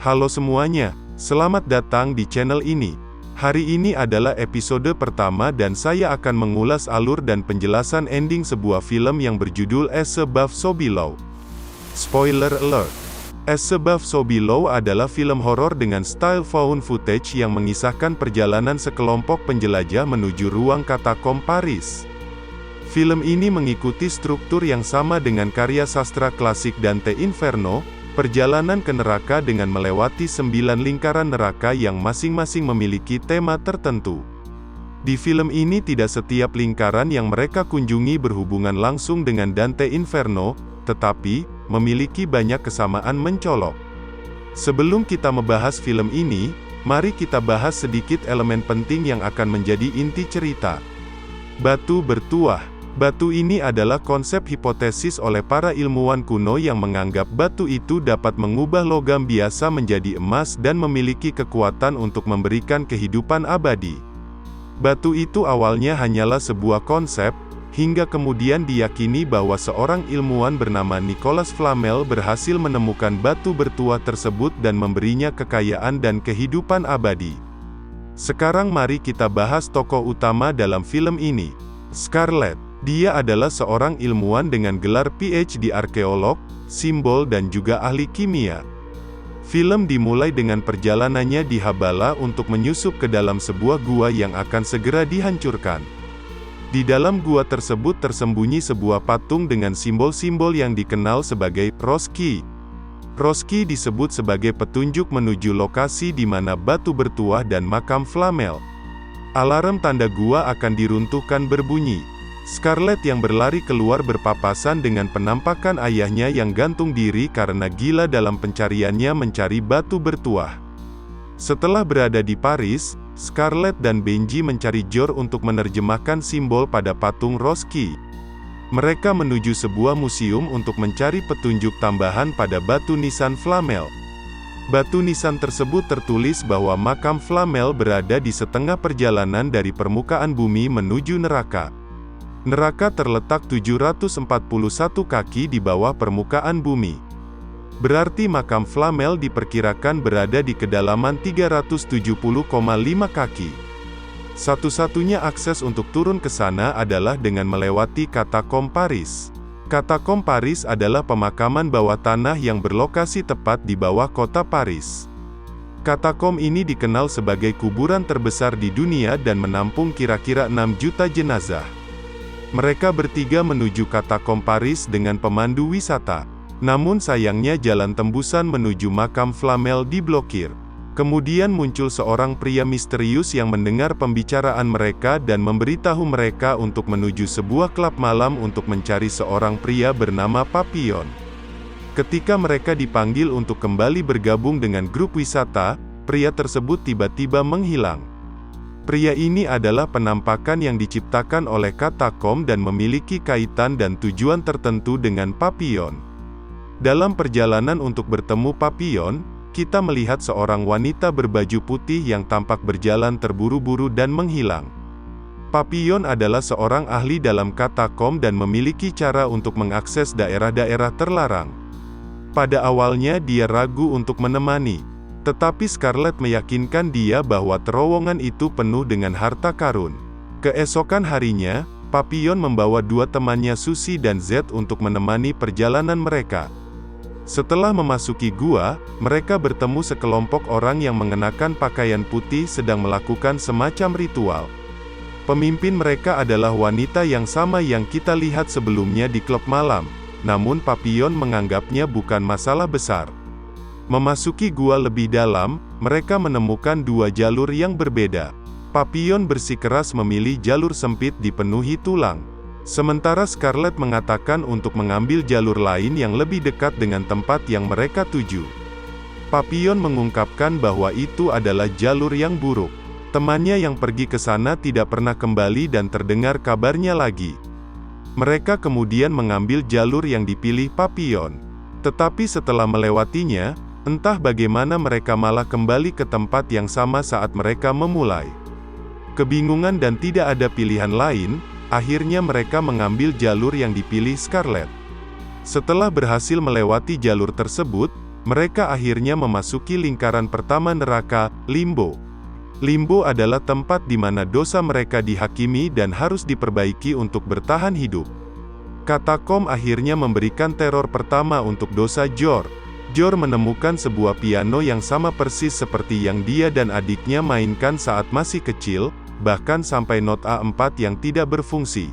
Halo semuanya, selamat datang di channel ini. Hari ini adalah episode pertama dan saya akan mengulas alur dan penjelasan ending sebuah film yang berjudul As Above So Below. Spoiler alert. As Above So Below adalah film horor dengan style found footage yang mengisahkan perjalanan sekelompok penjelajah menuju ruang katakom Paris. Film ini mengikuti struktur yang sama dengan karya sastra klasik Dante Inferno, perjalanan ke neraka dengan melewati 9 lingkaran neraka yang masing-masing memiliki tema tertentu. Di film ini tidak setiap lingkaran yang mereka kunjungi berhubungan langsung dengan Dante Inferno, tetapi memiliki banyak kesamaan mencolok. Sebelum kita membahas film ini, mari kita bahas sedikit elemen penting yang akan menjadi inti cerita. Batu bertuah. Batu ini adalah konsep hipotesis oleh para ilmuwan kuno yang menganggap batu itu dapat mengubah logam biasa menjadi emas dan memiliki kekuatan untuk memberikan kehidupan abadi. Batu itu awalnya hanyalah sebuah konsep, hingga kemudian diyakini bahwa seorang ilmuwan bernama Nicolas Flamel berhasil menemukan batu bertuah tersebut dan memberinya kekayaan dan kehidupan abadi. Sekarang mari kita bahas tokoh utama dalam film ini, Scarlett. Dia adalah seorang ilmuwan dengan gelar PhD arkeolog, simbol dan juga ahli kimia. Film dimulai dengan perjalanannya di Habala untuk menyusup ke dalam sebuah gua yang akan segera dihancurkan. Di dalam gua tersebut tersembunyi sebuah patung dengan simbol-simbol yang dikenal sebagai Roski. Roski disebut sebagai petunjuk menuju lokasi di mana batu bertuah dan makam Flamel. Alarm tanda gua akan diruntuhkan berbunyi. Scarlett yang berlari keluar berpapasan dengan penampakan ayahnya yang gantung diri karena gila dalam pencariannya mencari batu bertuah. Setelah berada di Paris, Scarlett dan Benji mencari Jor untuk menerjemahkan simbol pada patung Roski. Mereka menuju sebuah museum untuk mencari petunjuk tambahan pada batu nisan Flamel. Batu nisan tersebut tertulis bahwa makam Flamel berada di setengah perjalanan dari permukaan bumi menuju neraka. Neraka terletak 741 kaki di bawah permukaan bumi. Berarti makam Flamel diperkirakan berada di kedalaman 370,5 kaki. Satu-satunya akses untuk turun ke sana adalah dengan melewati katakom Paris. Katakom Paris adalah pemakaman bawah tanah yang berlokasi tepat di bawah kota Paris. Katakom ini dikenal sebagai kuburan terbesar di dunia dan menampung kira-kira 6 juta jenazah. Mereka bertiga menuju katakom Paris dengan pemandu wisata. Namun sayangnya jalan tembusan menuju makam Flamel diblokir. Kemudian muncul seorang pria misterius yang mendengar pembicaraan mereka dan memberitahu mereka untuk menuju sebuah klub malam untuk mencari seorang pria bernama Papillon. Ketika mereka dipanggil untuk kembali bergabung dengan grup wisata, pria tersebut tiba-tiba menghilang. Pria ini adalah penampakan yang diciptakan oleh katakom dan memiliki kaitan dan tujuan tertentu dengan Papillon. Dalam perjalanan untuk bertemu Papillon, kita melihat seorang wanita berbaju putih yang tampak berjalan terburu-buru dan menghilang. Papillon adalah seorang ahli dalam katakom dan memiliki cara untuk mengakses daerah-daerah terlarang. Pada awalnya dia ragu untuk menemani. Tetapi Scarlett meyakinkan dia bahwa terowongan itu penuh dengan harta karun. Keesokan harinya, Papillon membawa dua temannya Susie dan Z untuk menemani perjalanan mereka. Setelah memasuki gua, mereka bertemu sekelompok orang yang mengenakan pakaian putih sedang melakukan semacam ritual. Pemimpin mereka adalah wanita yang sama yang kita lihat sebelumnya di klub malam, namun Papillon menganggapnya bukan masalah besar. Memasuki gua lebih dalam, mereka menemukan dua jalur yang berbeda. Papillon bersikeras memilih jalur sempit dipenuhi tulang. Sementara Scarlett mengatakan untuk mengambil jalur lain yang lebih dekat dengan tempat yang mereka tuju. Papillon mengungkapkan bahwa itu adalah jalur yang buruk. Temannya yang pergi ke sana tidak pernah kembali dan terdengar kabarnya lagi. Mereka kemudian mengambil jalur yang dipilih Papillon. Tetapi setelah melewatinya, entah bagaimana mereka malah kembali ke tempat yang sama saat mereka memulai. Kebingungan dan tidak ada pilihan lain, akhirnya mereka mengambil jalur yang dipilih Scarlett. Setelah berhasil melewati jalur tersebut, Mereka akhirnya memasuki lingkaran pertama neraka, Limbo. Limbo adalah tempat di mana dosa mereka dihakimi dan harus diperbaiki untuk bertahan hidup. Katakom akhirnya memberikan teror pertama untuk dosa Jor. Jor menemukan sebuah piano yang sama persis seperti yang dia dan adiknya mainkan saat masih kecil, bahkan sampai not A4 yang tidak berfungsi.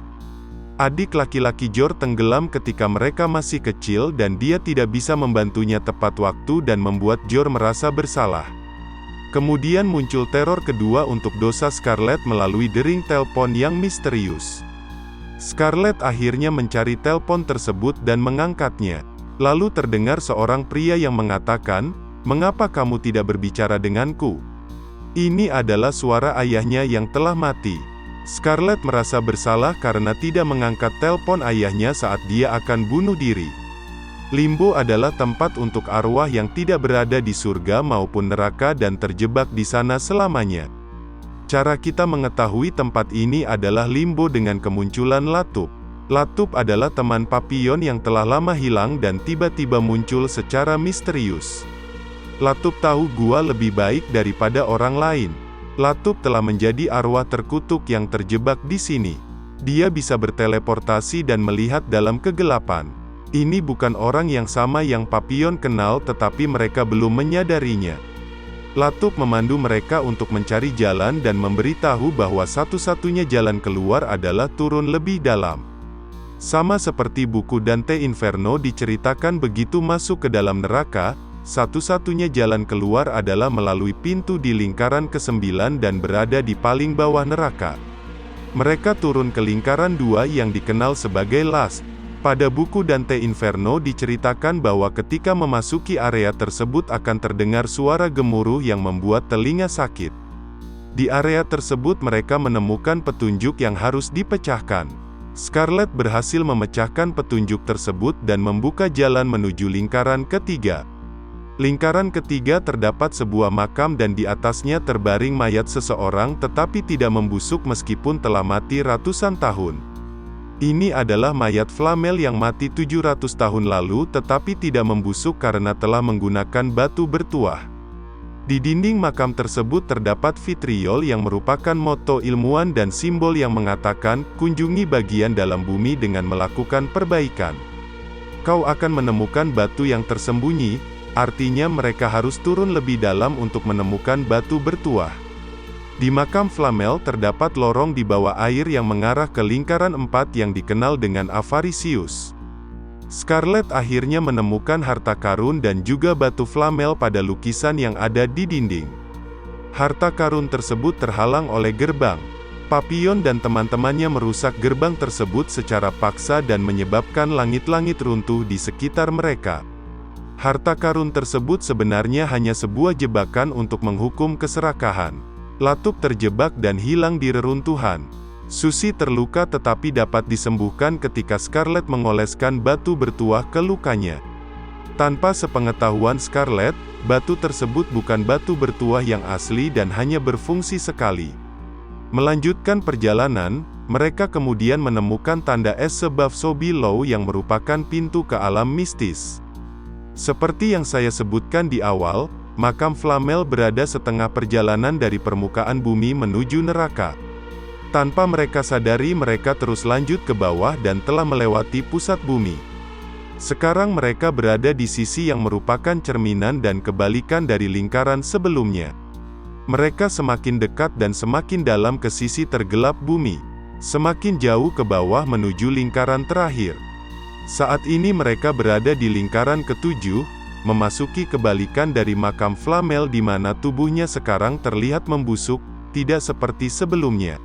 Adik laki-laki Jor tenggelam ketika mereka masih kecil dan dia tidak bisa membantunya tepat waktu dan membuat Jor merasa bersalah. Kemudian muncul teror kedua untuk dosa Scarlet melalui dering telepon yang misterius. Scarlet akhirnya mencari telepon tersebut dan mengangkatnya. Lalu terdengar seorang pria yang mengatakan, "Mengapa kamu tidak berbicara denganku?" Ini adalah suara ayahnya yang telah mati. Scarlet merasa bersalah karena tidak mengangkat telepon ayahnya saat dia akan bunuh diri. Limbo adalah tempat untuk arwah yang tidak berada di surga maupun neraka dan terjebak di sana selamanya. Cara kita mengetahui tempat ini adalah Limbo dengan kemunculan Latup. Latup adalah teman Papillon yang telah lama hilang dan tiba-tiba muncul secara misterius. Latup tahu gua lebih baik daripada orang lain. Latup telah menjadi arwah terkutuk yang terjebak di sini. Dia bisa berteleportasi dan melihat dalam kegelapan. Ini bukan orang yang sama yang Papillon kenal tetapi mereka belum menyadarinya. Latup memandu mereka untuk mencari jalan dan memberitahu bahwa satu-satunya jalan keluar adalah turun lebih dalam. Sama seperti buku Dante Inferno diceritakan begitu masuk ke dalam neraka, satu-satunya jalan keluar adalah melalui pintu di lingkaran ke-9 dan berada di paling bawah neraka. Mereka turun ke lingkaran 2 yang dikenal sebagai Last. Pada buku Dante Inferno diceritakan bahwa ketika memasuki area tersebut akan terdengar suara gemuruh yang membuat telinga sakit. Di area tersebut mereka menemukan petunjuk yang harus dipecahkan. Scarlet berhasil memecahkan petunjuk tersebut dan membuka jalan menuju lingkaran ketiga. Lingkaran ketiga terdapat sebuah makam dan di atasnya terbaring mayat seseorang tetapi tidak membusuk meskipun telah mati ratusan tahun. Ini adalah mayat Flamel yang mati 700 tahun lalu tetapi tidak membusuk karena telah menggunakan batu bertuah. Di dinding makam tersebut terdapat vitriol yang merupakan moto ilmuwan dan simbol yang mengatakan, kunjungi bagian dalam bumi dengan melakukan perbaikan. Kau akan menemukan batu yang tersembunyi, artinya mereka harus turun lebih dalam untuk menemukan batu bertuah. Di makam Flamel terdapat lorong di bawah air yang mengarah ke lingkaran 4 yang dikenal dengan Avaricius. Scarlet akhirnya menemukan harta karun dan juga batu Flamel pada lukisan yang ada di dinding. Harta karun tersebut terhalang oleh gerbang. Papillon dan teman-temannya merusak gerbang tersebut secara paksa dan menyebabkan langit-langit runtuh di sekitar mereka. Harta karun tersebut sebenarnya hanya sebuah jebakan untuk menghukum keserakahan. Latup terjebak dan hilang di reruntuhan. Susie terluka tetapi dapat disembuhkan ketika Scarlet mengoleskan batu bertuah ke lukanya. Tanpa sepengetahuan Scarlet, batu tersebut bukan batu bertuah yang asli dan hanya berfungsi sekali. Melanjutkan perjalanan, mereka kemudian menemukan tanda es sebab Sobilow yang merupakan pintu ke alam mistis. Seperti yang saya sebutkan di awal, makam Flamel berada setengah perjalanan dari permukaan bumi menuju neraka. Tanpa mereka sadari mereka terus lanjut ke bawah dan telah melewati pusat bumi. Sekarang mereka berada di sisi yang merupakan cerminan dan kebalikan dari lingkaran sebelumnya. Mereka semakin dekat dan semakin dalam ke sisi tergelap bumi. Semakin jauh ke bawah menuju lingkaran terakhir. Saat ini mereka berada di lingkaran ke-7, memasuki kebalikan dari makam Flamel di mana tubuhnya sekarang terlihat membusuk, tidak seperti sebelumnya.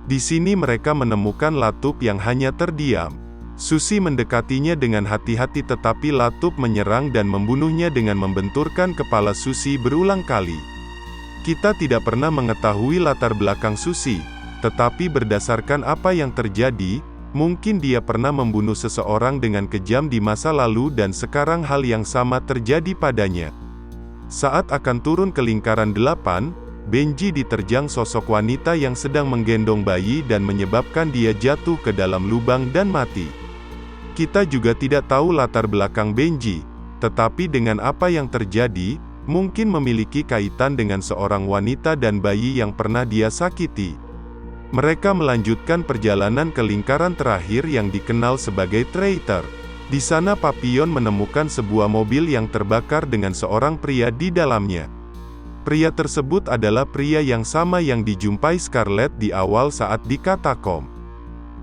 Di sini mereka menemukan Latup yang hanya terdiam. Susie mendekatinya dengan hati-hati tetapi Latup menyerang dan membunuhnya dengan membenturkan kepala Susie berulang kali. Kita tidak pernah mengetahui latar belakang Susie, tetapi berdasarkan apa yang terjadi, mungkin dia pernah membunuh seseorang dengan kejam di masa lalu dan sekarang hal yang sama terjadi padanya. Saat akan turun ke lingkaran 8, Benji diterjang sosok wanita yang sedang menggendong bayi dan menyebabkan dia jatuh ke dalam lubang dan mati. Kita juga tidak tahu latar belakang Benji. tetapi dengan apa yang terjadi, mungkin memiliki kaitan dengan seorang wanita dan bayi yang pernah dia sakiti. Mereka melanjutkan perjalanan ke lingkaran terakhir yang dikenal sebagai Traitor. Di sana Papillon menemukan sebuah mobil yang terbakar dengan seorang pria di dalamnya. Pria tersebut adalah pria yang sama yang dijumpai Scarlet di awal saat di katakom.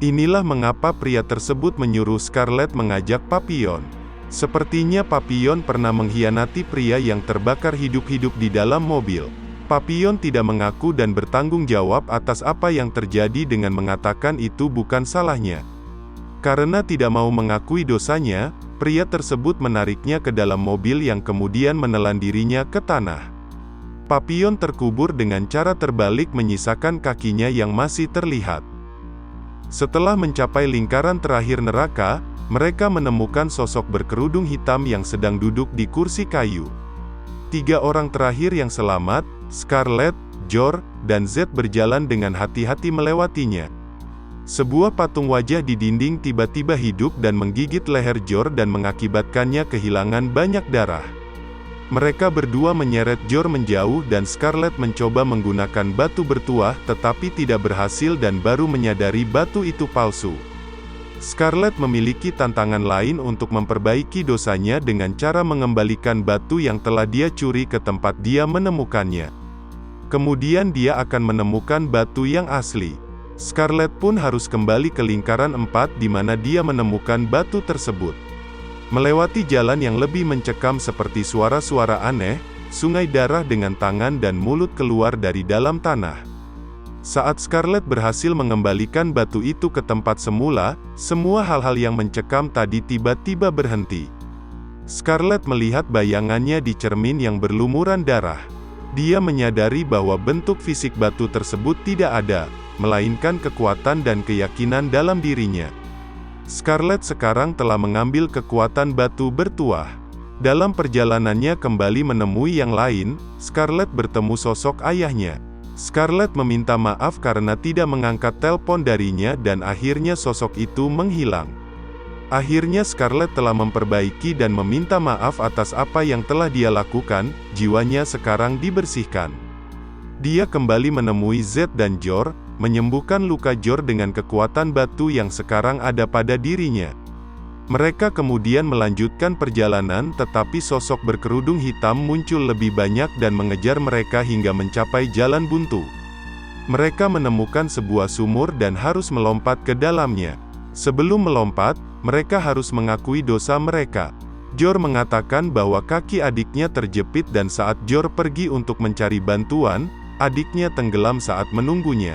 Inilah mengapa pria tersebut menyuruh Scarlet mengajak Papillon. Sepertinya Papillon pernah mengkhianati pria yang terbakar hidup-hidup di dalam mobil. Papillon tidak mengaku dan bertanggung jawab atas apa yang terjadi dengan mengatakan itu bukan salahnya. Karena tidak mau mengakui dosanya, pria tersebut menariknya ke dalam mobil yang kemudian menelan dirinya ke tanah. Papillon terkubur dengan cara terbalik menyisakan kakinya yang masih terlihat. Setelah mencapai lingkaran terakhir neraka, mereka menemukan sosok berkerudung hitam yang sedang duduk di kursi kayu. 3 orang terakhir yang selamat, Scarlet, Jor, dan Zed berjalan dengan hati-hati melewatinya. Sebuah patung wajah di dinding tiba-tiba hidup dan menggigit leher Jor dan mengakibatkannya kehilangan banyak darah. Mereka berdua menyeret Jor menjauh dan Scarlet mencoba menggunakan batu bertuah tetapi tidak berhasil dan baru menyadari batu itu palsu. Scarlet memiliki tantangan lain untuk memperbaiki dosanya dengan cara mengembalikan batu yang telah dia curi ke tempat dia menemukannya. Kemudian dia akan menemukan batu yang asli. Scarlet pun harus kembali ke lingkaran 4 di mana dia menemukan batu tersebut. Melewati jalan yang lebih mencekam seperti suara-suara aneh, sungai darah dengan tangan dan mulut keluar dari dalam tanah. Saat Scarlet berhasil mengembalikan batu itu ke tempat semula, semua hal-hal yang mencekam tadi tiba-tiba berhenti. Scarlet melihat bayangannya di cermin yang berlumuran darah. Dia menyadari bahwa bentuk fisik batu tersebut tidak ada, melainkan kekuatan dan keyakinan dalam dirinya. Scarlet sekarang telah mengambil kekuatan batu bertuah. Dalam perjalanannya kembali menemui yang lain, Scarlet bertemu sosok ayahnya. Scarlet meminta maaf karena tidak mengangkat telepon darinya dan akhirnya sosok itu menghilang. Akhirnya Scarlet telah memperbaiki dan meminta maaf atas apa yang telah dia lakukan, jiwanya sekarang dibersihkan. Dia kembali menemui Zed dan Jor, menyembuhkan luka Jor dengan kekuatan batu yang sekarang ada pada dirinya. Mereka kemudian melanjutkan perjalanan tetapi sosok berkerudung hitam muncul lebih banyak dan mengejar mereka hingga mencapai jalan buntu. Mereka menemukan sebuah sumur dan harus melompat ke dalamnya. Sebelum melompat, mereka harus mengakui dosa mereka. Jor mengatakan bahwa kaki adiknya terjepit dan saat Jor pergi untuk mencari bantuan, adiknya tenggelam saat menunggunya.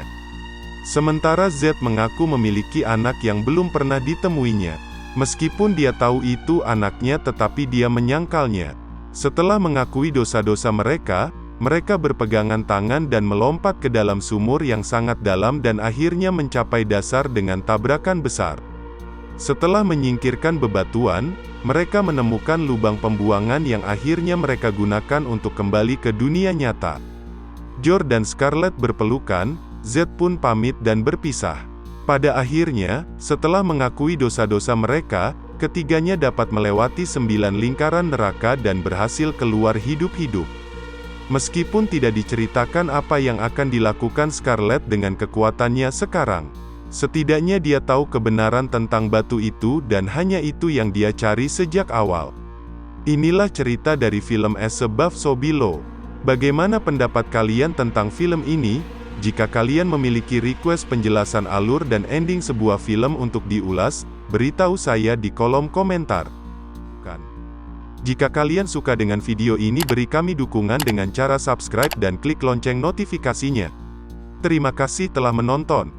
Sementara Zed mengaku memiliki anak yang belum pernah ditemuinya. Meskipun dia tahu itu anaknya tetapi dia menyangkalnya. Setelah mengakui dosa-dosa mereka, mereka berpegangan tangan dan melompat ke dalam sumur yang sangat dalam dan akhirnya mencapai dasar dengan tabrakan besar. Setelah menyingkirkan bebatuan, mereka menemukan lubang pembuangan yang akhirnya mereka gunakan untuk kembali ke dunia nyata. Jor dan Scarlet berpelukan, Zed pun pamit dan berpisah. Pada akhirnya, setelah mengakui dosa-dosa mereka, ketiganya dapat melewati 9 lingkaran neraka dan berhasil keluar hidup-hidup. Meskipun tidak diceritakan apa yang akan dilakukan Scarlet dengan kekuatannya sekarang. Setidaknya dia tahu kebenaran tentang batu itu dan hanya itu yang dia cari sejak awal. Inilah cerita dari film As Above So Below. Bagaimana pendapat kalian tentang film ini? Jika kalian memiliki request penjelasan alur dan ending sebuah film untuk diulas, beritahu saya di kolom komentar. Jika kalian suka dengan video ini, beri kami dukungan dengan cara subscribe dan klik lonceng notifikasinya. Terima kasih telah menonton.